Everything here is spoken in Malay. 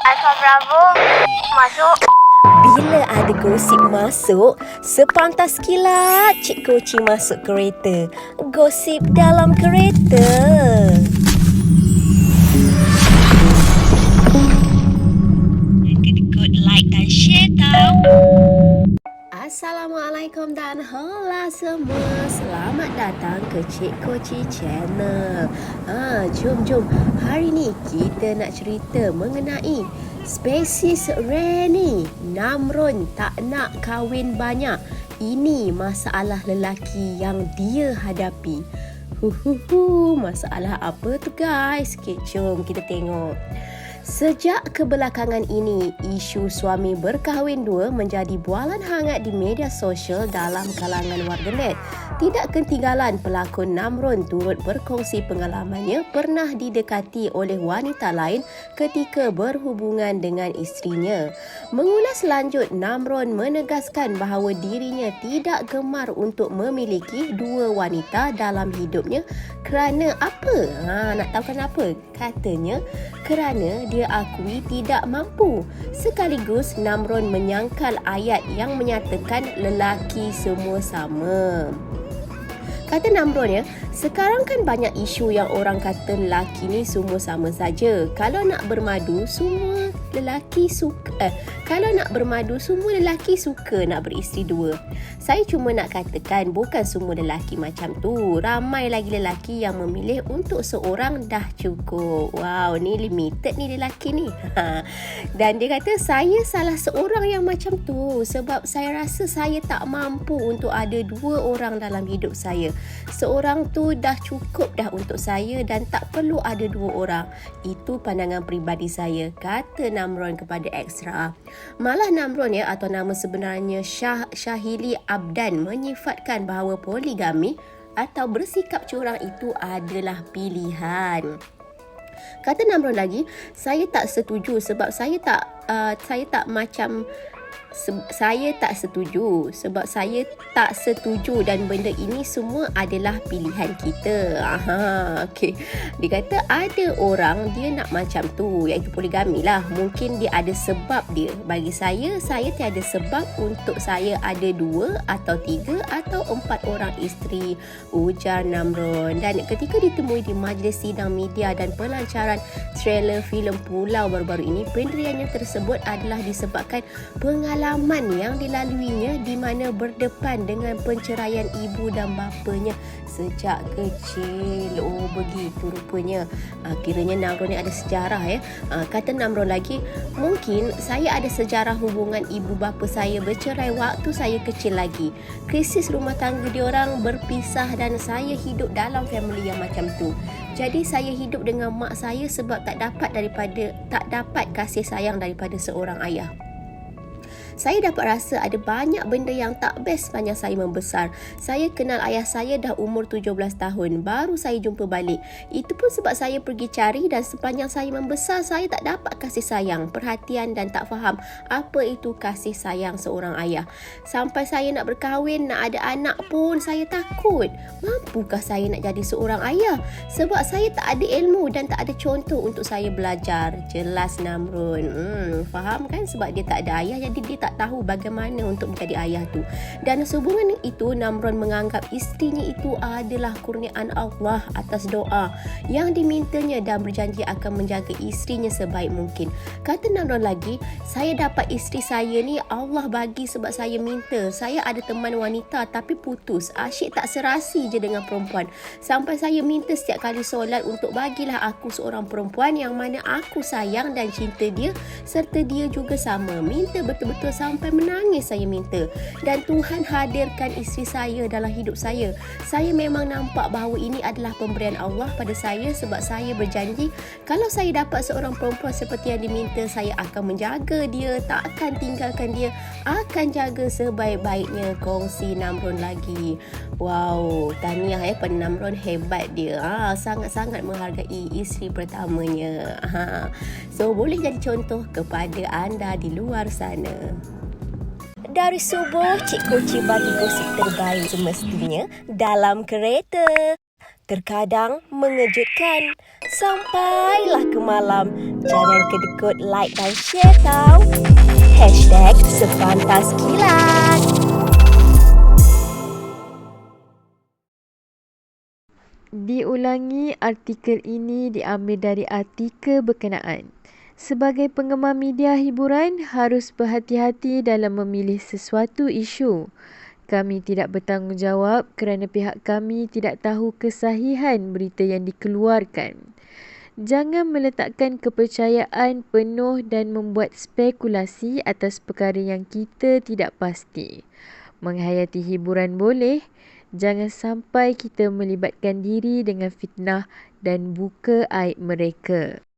Alfa Bravo masuk. Bila ada gosip masuk, sepantas kilat Cik Koci masuk kereta. Gosip dalam kereta. Kena like dan share tau. Assalamualaikum dan hola semua. Selamat datang ke Cik Koci Channel. Jom. Hari ni kita nak cerita mengenai spesies rare ni. Namron tak nak kahwin banyak. Ini masalah lelaki yang dia hadapi. Masalah apa tu guys? Okay, jom kita tengok. Sejak kebelakangan ini, isu suami berkahwin dua menjadi bualan hangat di media sosial dalam kalangan warganet. Tidak ketinggalan pelakon Namron turut berkongsi pengalamannya pernah didekati oleh wanita lain ketika berhubungan dengan isterinya. Mengulas lanjut, Namron menegaskan bahawa dirinya tidak gemar untuk memiliki dua wanita dalam hidupnya. Kerana apa? Nak tahu kenapa? Katanya, kerana dia akui tidak mampu. Sekaligus Namron menyangkal ayat yang menyatakan lelaki semua sama. Kata Namron, sekarang kan banyak isu yang orang kata lelaki ni semua sama saja. Kalau nak bermadu, semua lelaki suka. Kalau nak bermadu, semua lelaki suka nak beristeri dua. Saya cuma nak katakan bukan semua lelaki macam tu. Ramai lagi lelaki yang memilih untuk seorang dah cukup. Wow, ni limited ni lelaki ni. Dan dia kata saya salah seorang yang macam tu sebab saya rasa saya tak mampu untuk ada dua orang dalam hidup saya. Seorang tu dah cukup dah untuk saya dan tak perlu ada dua orang. Itu pandangan peribadi saya, kata Namron kepada Extra. Malah Namron atau nama sebenarnya Syahili Abdan menyifatkan bahawa poligami atau bersikap curang itu adalah pilihan. Kata Namron lagi, saya tak setuju sebab saya tak setuju dan benda ini semua adalah pilihan kita. Okay. Dia kata ada orang dia nak macam tu, iaitu poligami lah. Mungkin dia ada sebab dia. Bagi saya tiada sebab untuk saya ada dua atau tiga atau empat orang isteri, ujar Namron. Dan ketika ditemui di majlis sidang media dan pelancaran trailer filem Pulau baru-baru ini, pendiriannya tersebut adalah disebabkan pengalaman yang dilaluinya di mana berdepan dengan penceraian ibu dan bapanya sejak kecil. Oh, begitu rupanya. Kiranya Namron ni ada sejarah Kata Namron lagi, mungkin saya ada sejarah hubungan ibu bapa saya bercerai waktu saya kecil lagi. Krisis rumah tangga diorang berpisah dan saya hidup dalam family yang macam tu. Jadi saya hidup dengan mak saya sebab tak dapat kasih sayang daripada seorang ayah. Saya dapat rasa ada banyak benda yang tak best sepanjang saya membesar. Saya kenal ayah saya dah umur 17 tahun. Baru saya jumpa balik. Itu pun sebab saya pergi cari dan sepanjang saya membesar, saya tak dapat kasih sayang, perhatian dan tak faham apa itu kasih sayang seorang ayah. Sampai saya nak berkahwin, nak ada anak pun saya takut. Mampukah saya nak jadi seorang ayah? Sebab saya tak ada ilmu dan tak ada contoh untuk saya belajar. Jelas Namron. Faham kan? Sebab dia tak ada ayah, jadi dia tak tahu bagaimana untuk menjadi ayah tu. Dan sehubungan itu, Namron menganggap isterinya itu adalah kurniaan Allah atas doa yang dimintanya dan berjanji akan menjaga isterinya sebaik mungkin. Kata Namron lagi, saya dapat isteri saya ni Allah bagi sebab saya minta. Saya ada teman wanita tapi putus, asyik tak serasi je dengan perempuan. Sampai saya minta setiap kali solat untuk bagilah aku seorang perempuan yang mana aku sayang dan cinta dia serta dia juga sama. Minta betul-betul sampai menangis saya minta. Dan Tuhan hadirkan isteri saya dalam hidup saya. Saya memang nampak bahawa ini adalah pemberian Allah pada saya sebab saya berjanji kalau saya dapat seorang perempuan seperti yang diminta, saya akan menjaga dia, tak akan tinggalkan dia, akan jaga sebaik-baiknya, kongsi Namron lagi. Wow, tahniah pada Namron, hebat dia. Sangat-sangat menghargai isteri pertamanya. So boleh jadi contoh kepada anda di luar sana. Dari subuh, Cik Koci bagi gosip terbaik semestinya dalam kereta. Terkadang mengejutkan. Sampailah ke malam. Jangan kedekut like dan share tau. #Sepantas Kilat. Diulangi, artikel ini diambil dari artikel berkenaan. Sebagai penggemar media hiburan, harus berhati-hati dalam memilih sesuatu isu. Kami tidak bertanggungjawab kerana pihak kami tidak tahu kesahihan berita yang dikeluarkan. Jangan meletakkan kepercayaan penuh dan membuat spekulasi atas perkara yang kita tidak pasti. Menghayati hiburan boleh, jangan sampai kita melibatkan diri dengan fitnah dan buka aib mereka.